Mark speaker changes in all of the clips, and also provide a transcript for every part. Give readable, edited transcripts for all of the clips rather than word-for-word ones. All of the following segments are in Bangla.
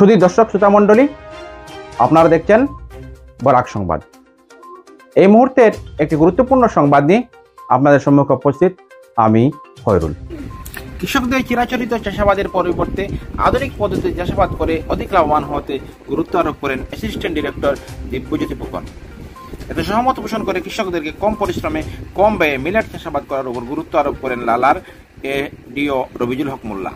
Speaker 1: সুধী দর্শক শ্রোতা মণ্ডলী, আপনারা দেখছেন বরাক সংবাদ। এই মুহূর্তের একটি গুরুত্বপূর্ণ সংবাদ নিয়ে আপনাদের সম্মুখে উপস্থিত আমি খয়রুল। কৃষকদের চিরাচরিত চাষাবাদের পরিবর্তে আধুনিক পদ্ধতিতে চাষাবাদ করে অধিক লাভবান হতে গুরুত্ব আরোপ করেন অ্যাসিস্ট্যান্ট ডিরেক্টর দিব্যজ্যোতি ফুকন। এতে সহমত পোষণ করে কৃষকদেরকে কম পরিশ্রমে কম ব্যয়ে মিলেট চাষাবাদ করার উপর গুরুত্ব আরোপ করেন লালার এডিও রবিজুল হক মোল্লা।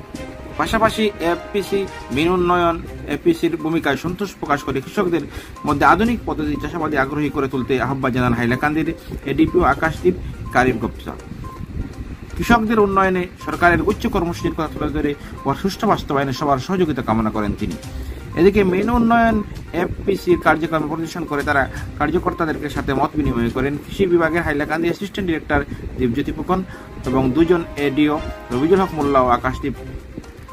Speaker 1: পাশাপাশি এফপিসি মিন উন্নয়ন এফপিসির ভূমিকায় সন্তোষ প্রকাশ করে কৃষকদের মধ্যে আধুনিক পদ্ধতি চাষাবাদে আগ্রহী করে তুলতে আহ্বান জানান হাইলাকান্দির এডিপিও আকাশদীপ কারিম গুপ্তা। কৃষকদের উন্নয়নে সরকারের উচ্চ কর্মসূচির কথা তুলে ধরে ও সুষ্ঠু বাস্তবায়নে সবার সহযোগিতা কামনা করেন তিনি। এদিকে মিন উন্নয়ন এফপিসির কার্যক্রম পরিদর্শন করে তারা কার্যকর্তাদের সাথে মত বিনিময় করেন কৃষি বিভাগের হাইলাকান্দি অ্যাসিস্ট্যান্ট ডিরেক্টর দিব্যজ্যোতি ফুকন এবং দুজন এডিও রবিজুল হক মোল্লা ও আকাশদীপ।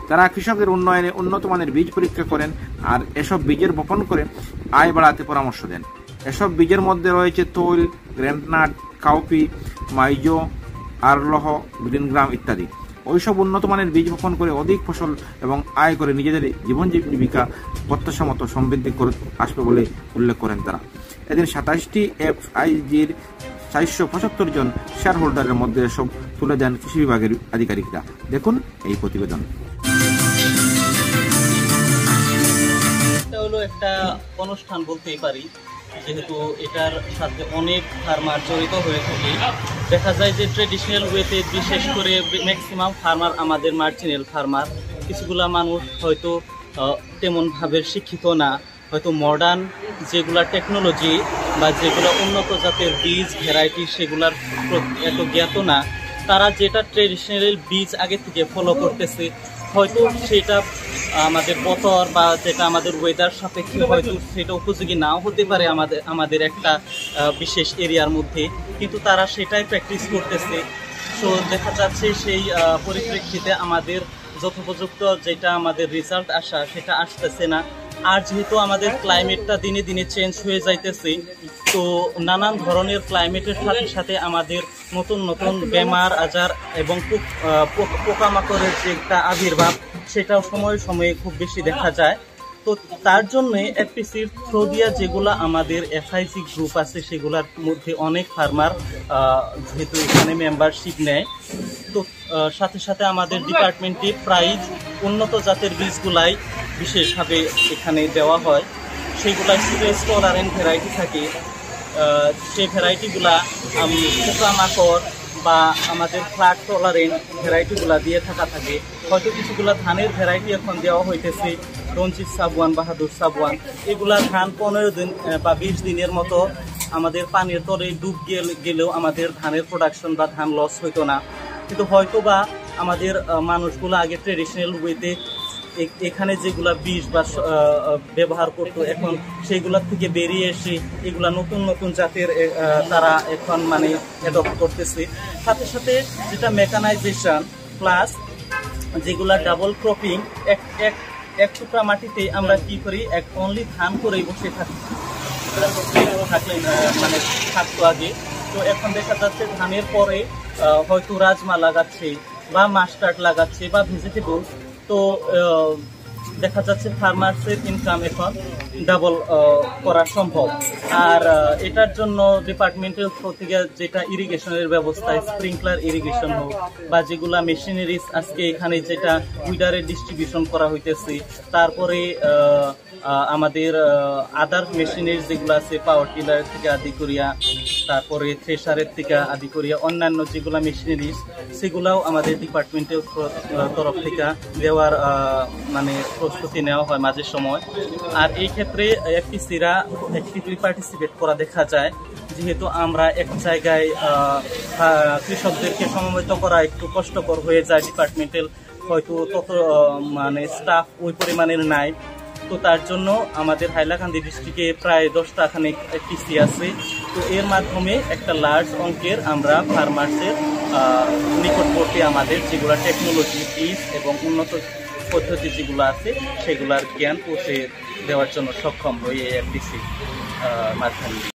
Speaker 1: তারা কৃষকদের উন্নয়নে উন্নত মানের বীজ পরীক্ষা করেন আর এসব বীজের বপন করে আয় বাড়াতে পরামর্শ দেন। এসব বীজের মধ্যে রয়েছে তৈল, গ্র্যান্ডনাট, কাউপি, মাইজো, আরলহ, গ্রিনগ্রাম ইত্যাদি। ওইসব উন্নত মানের বীজ বপন করে অধিক ফসল এবং আয় করে নিজেদের জীবন জীবিকা প্রত্যাশামত সমৃদ্ধি করে আসবে বলে উল্লেখ করেন তারা। এদিন 27টি এফআইজির 475 জন শেয়ার হোল্ডারের মধ্যে সব তুলে দেন কৃষি বিভাগের আধিকারিকরা। দেখুন এই প্রতিবেদন।
Speaker 2: এটা হলো একটা অনুষ্ঠান বলতেই পারি, যেহেতু এটার সাথে অনেক ফার্মার জড়িত হয়ে থাকে। দেখা যায় যে ট্রেডিশনাল ওয়েতে বিশেষ করে ম্যাক্সিমাম ফার্মার আমাদের মার্জিনাল ফার্মার, কিছুগুলা মানুষ হয়তো তেমনভাবে শিক্ষিত না, হয়তো মডার্ন যেগুলা টেকনোলজি বা যেগুলো উন্নত জাতের বীজ ভ্যারাইটি সেগুলার এত জ্ঞাত না। তারা যেটা ট্রেডিশনাল বীজ আগে থেকে ফলো করতেছে, হয়তো সেটা আমাদের বতর বা যেটা আমাদের ওয়েদার সাপেক্ষে হয়তো সেটা উপযোগী নাও হতে পারে আমাদের একটা বিশেষ এরিয়ার মধ্যে, কিন্তু তারা সেটাই প্র্যাকটিস করতেছে। সো দেখা যাচ্ছে সেই পরিপ্রেক্ষিতে আমাদের যথোপযুক্ত যেটা আমাদের রেজাল্ট আসা সেটা আসতেছে না। আর যেহেতু আমাদের ক্লাইমেটটা দিনে দিনে চেঞ্জ হয়ে যাইতেছে, তো নানান ধরনের ক্লাইমেটের সাথে সাথে আমাদের নতুন নতুন বেমার আজার এবং পোকামাকড়ের যে একটা আবির্ভাব সেটাও সময়ে সময়ে খুব বেশি দেখা যায়। তো তার জন্যে এফপিসির থ্রু দিয়া যেগুলো আমাদের এফআইসি গ্রুপ আছে সেগুলোর মধ্যে অনেক ফার্মার যেহেতু এখানে মেম্বারশিপ নেয়, তো সাথে সাথে আমাদের ডিপার্টমেন্টে প্রাইজ উন্নত জাতের বীজগুলাই বিশেষভাবে এখানে দেওয়া হয়। সেইগুলা স্ট্রেস টলারেন্ট ভ্যারাইটি থাকে, সেই ভ্যারাইটিগুলা পোকামাকড় বা আমাদের ফ্লাড টলারেন্ট ভ্যারাইটিগুলা দিয়ে থাকে। হয়তো কিছুগুলা ধানের ভ্যারাইটি এখন দেওয়া হইতেছে, রঞ্জিত সাবওয়ান, বাহাদুর সাবওয়ান। এগুলা ধান 15 দিন বা 20 দিনের মতো আমাদের পানির তরে ডুব গেলেও আমাদের ধানের প্রোডাকশন বা ধান লস হইতো না। কিন্তু হয়তো বা আমাদের মানুষগুলো আগে ট্রেডিশনাল ওয়েতে এখানে যেগুলা বীজ বা ব্যবহার করতো, এখন সেইগুলোর থেকে বেরিয়ে এসে এগুলা নতুন নতুন জাতের তারা এখন মানে অ্যাডপ্ট করতেছে। সাথে সাথে যেটা মেকানাইজেশন প্লাস যেগুলা ডাবল ক্রপিং, এক টুকরা মাটিতে আমরা কি করি অনলি ধান করেই বসে থাকি, মানে থাকতো আগে। তো এখন দেখা যাচ্ছে ধানের পরে হয়তো রাজমা লাগাচ্ছে বা মাস্টার্ড লাগাচ্ছে বা ভেজিটেবল। তো দেখা যাচ্ছে ফার্মার্সের ইনকাম এখন ডাবল করা সম্ভব। আর এটার জন্য ডিপার্টমেন্টের থেকে যেটা ইরিগেশনের ব্যবস্থা, স্প্রিংকলার ইরিগেশন হোক বা যেগুলা মেশিনারিজ আজকে এখানে যেটা উইডারে ডিস্ট্রিবিউশন করা হইতেছে, তারপরে আমাদের আদার মেশিনারিজ যেগুলো আছে পাওয়ার টিলার থেকে আদি করিয়া, তারপরে থ্রেশারের থেকে আদি করিয়া অন্যান্য যেগুলো মেশিনারিজ সেগুলাও আমাদের ডিপার্টমেন্টের তরফ থেকে দেওয়ার মানে প্রস্তুতি নেওয়া হয় মাঝে সময়। আর এই ক্ষেত্রে এফপিসিরা অ্যাক্টিভলি পার্টিসিপেট করা দেখা যায়, যেহেতু আমরা এক জায়গায় কৃষকদেরকে সমবেত করা একটু কষ্টকর হয়ে যায়, ডিপার্টমেন্টাল হয়তো তত মানে স্টাফ ওই পরিমাণের নাই। তো তার জন্য আমাদের হাইলাকান্দি ডিস্ট্রিক্টে প্রায় 10টা খানিক এফপিসি আছে। তো এর মাধ্যমে একটা লার্জ অঙ্কের আমরা ফার্মার্সের নিকটবর্তী আমাদের যেগুলো টেকনোলজি বীজ এবং উন্নত পদ্ধতি যেগুলো আছে সেগুলোর জ্ঞান পৌঁছে দেওয়ার জন্য সক্ষম হই এই এফপিসি মাধ্যমে।